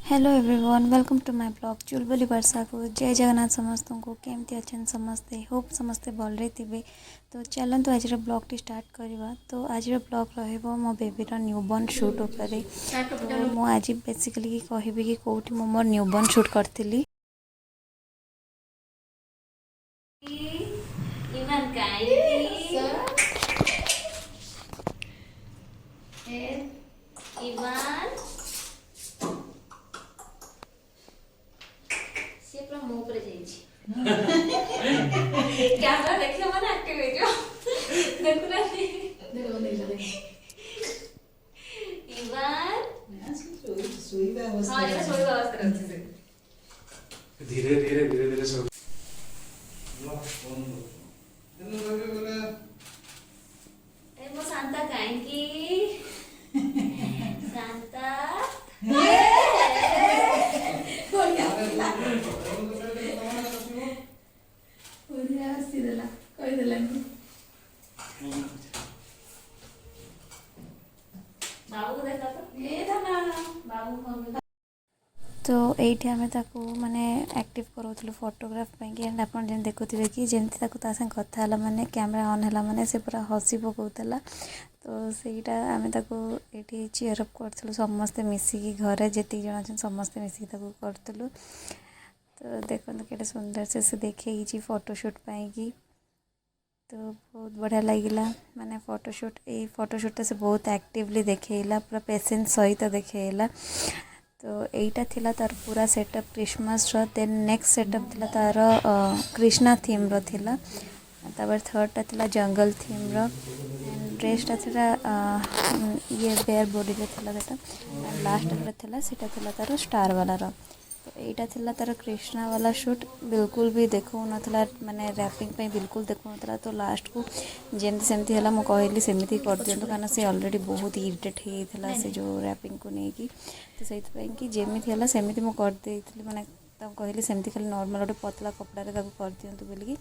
Hello everyone, welcome to my blog Chulbuli Varsha को जय जगन्नाथ समस्त को केमती अच्छा समस्ते होप समस्ते भलरे थे। तो चलतु आज ब्लॉग टी स्टार्ट करवा। तो आज ब्लॉग रहिबो मो बेबीर न्यूबॉर्न शूट उपरे। तो मु आज बेसिकली कहबी कि कोठी मो मोर न्यूबॉर्न शूट करथिली। से पूरा मुंह पर कैमरा देखिए मन एक्टिव हो जाओ। देखो ना देखो देखो इवान सोईबा अवस्था हां ये सोई अवस्था रहছে से धीरे धीरे धीरे धीरे सो लो फोन हेलो बेबी बोला ए मो शांता काहे की शांता बाबू को देखा तो ये था ना बाबू फोन तो ये आम माने एक्टिव करूँ फोटोग्राफ एंड आप देखुवे कि जमी कथा माने कैमरा ऑन है माने से पूरा हसी पकाला। तो सहीटा आम ये चीयरअप करूँ समस्ते मिसिकी घरे जी जन अच्छा समस्ते मिसिकी करूँ। तो देखो के सुंदर से देखे फोटोशूट पाई। तो बहुत बढ़िया लगिला माने फोटोशूट से बहुत एक्टिवली देखेला पूरा पेशेंस सहित देखेला। तो यहीटा थिला तार पूरा setup Christmas then next setup थिला तार कृष्णा थीम रो थिला। तापर थर्डटा थिला जंगल थीम रो एंड ड्रेसटा थिला ये बेयर बॉडी रे थिला सेटा एंड लास्ट रे थिला सेटा थिला तार स्टार वाला रो। तो यहीटा थिला तार कृष्णा वाला शूट बिल्कुल भी देखो नथला माने रैपिंग पे बिल्कुल देखो नथला। तो लास्ट को जेमती सेमती हला मो कहली सेमती कर दियंतु कारण से ऑलरेडी बहुत इरिटेट हेइथला से जो रैपिंग को नेकी। तो से कि जेमिति हला सेमिति मो कर देइथली माने कहली सेमती खाली नॉर्मल गोटे पतला कपड़ा रे कर दियंतु बोली।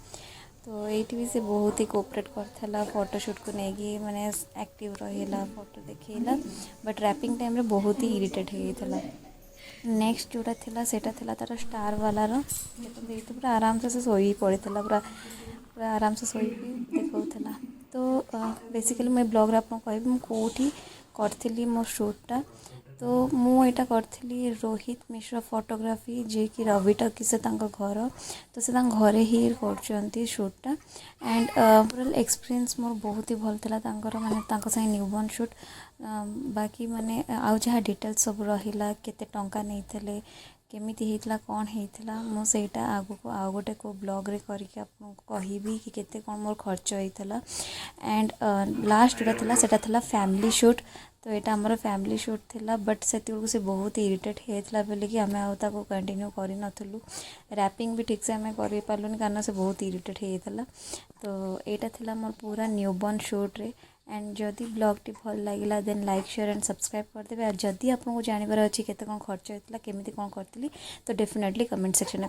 तो एठी भी से बहुत ही कोऑपरेट करथला फोटोशूट को नेकी माने एक्टिव रहिला फोटो देखेला। बट रैपिंग टाइम रे बहुत ही इरिटेट हेइथला। नेक्स्ट जोटा थिला सेटा थिला तार स्टार वाला रो। देखो तो पूरा आराम से सोई पड़ीथला पूरा पूरा आराम से सोई देखौथला। तो बेसिकली मैं ब्लॉग रे आपन कहबी मु कोठी करथिली मो शूटटा। तो मु एटा करथिली रोहित मिश्र फोटोग्राफी जे कि रवि टकी से तांका घर। तो से घरे ही करचंती शूटटा एंड पूरा एक्सपीरियंस मोर बहुत ही भल थिला तांकर माने तांका संगे न्यूबॉर्न शूट। बाकी माने आउ जहाँ डिटेल्स सब रहिला केते टंका नैथिले केमिति हेतला कौन हेतला मो सेटा आगु को आउ गोटे को ब्लॉग रे करके आपन कहबी कि केते कौन मोर खर्च हेतला। एंड लास्ट जोटा थिला सेटा थिला फैमिली शूट। तो यहाँ आमर फैमिली शूट थिला बट से बहुत इरिटेट होता बोली कि आम आउ कंटिन्यू कर नथुलु रैपिंग भी ठीक से आम कर पार्लुनि कारण से बहुत इरिटेट होता। तो यहाँ थिला मोर पूरा न्यूबॉर्न शूट रे एंड जदि ब्लॉग टी भल लगिला then like share and subscribe करदेवे। जदि आपको जानवर अच्छी केते कौन खर्च होता केमिति कौन करती तो डेफिनेटली कमेंट सेक्शन में